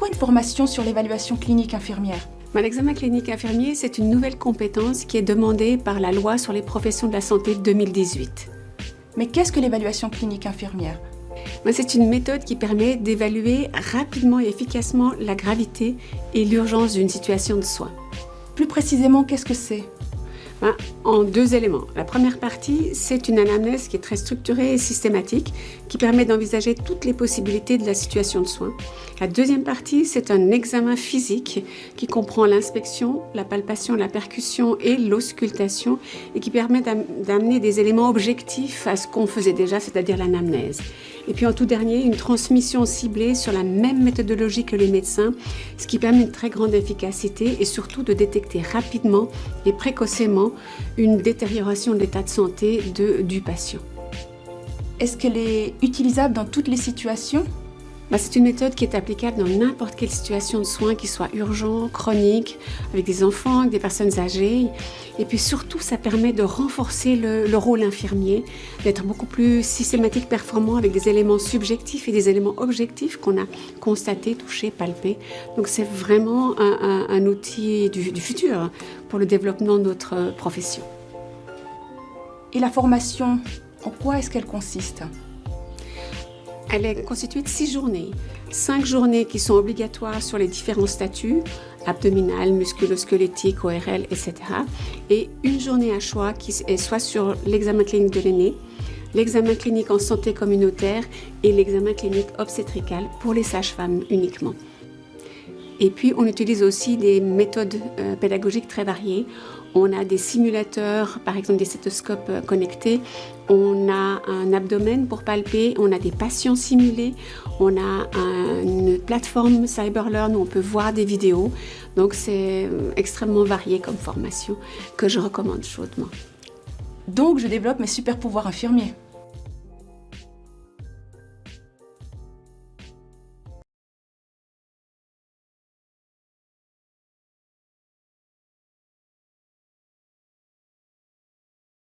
quoi une formation sur l'évaluation clinique infirmière? L'examen clinique infirmier, c'est une nouvelle compétence qui est demandée par la loi sur les professions de la santé de 2018. Mais qu'est-ce que l'évaluation clinique infirmière? C'est une méthode qui permet d'évaluer rapidement et efficacement la gravité et l'urgence d'une situation de soins. Plus précisément, qu'est-ce que c'est? En deux éléments. La première partie, c'est une anamnèse qui est très structurée et systématique, qui permet d'envisager toutes les possibilités de la situation de soins. La deuxième partie, c'est un examen physique qui comprend l'inspection, la palpation, la percussion et l'auscultation, et qui permet d'amener des éléments objectifs à ce qu'on faisait déjà, c'est-à-dire l'anamnèse. Et puis en tout dernier, une transmission ciblée sur la même méthodologie que les médecins, ce qui permet une très grande efficacité et surtout de détecter rapidement et précocement une détérioration de l'état de santé du patient. Est-ce qu'elle est utilisable dans toutes les situations? C'est une méthode qui est applicable dans n'importe quelle situation de soins, qui soit urgent, chronique, avec des enfants, avec des personnes âgées. Et puis surtout, ça permet de renforcer le rôle infirmier, d'être beaucoup plus systématique, performant, avec des éléments subjectifs et des éléments objectifs qu'on a constatés, touchés, palpés. Donc c'est vraiment un outil du futur pour le développement de notre profession. Et la formation, en quoi est-ce qu'elle consiste? Elle est constituée de 6 journées. 5 journées qui sont obligatoires sur les différents statuts, abdominal, musculo-squelettique, ORL, etc. Et une journée à choix qui est soit sur l'examen clinique de l'aîné, l'examen clinique en santé communautaire et l'examen clinique obstétrical pour les sages-femmes uniquement. Et puis, on utilise aussi des méthodes pédagogiques très variées. On a des simulateurs, par exemple des stéthoscopes connectés. On a un abdomen pour palper. On a des patients simulés. On a une plateforme CyberLearn où on peut voir des vidéos. Donc, c'est extrêmement varié comme formation que je recommande chaudement. Donc, je développe mes super pouvoirs infirmiers.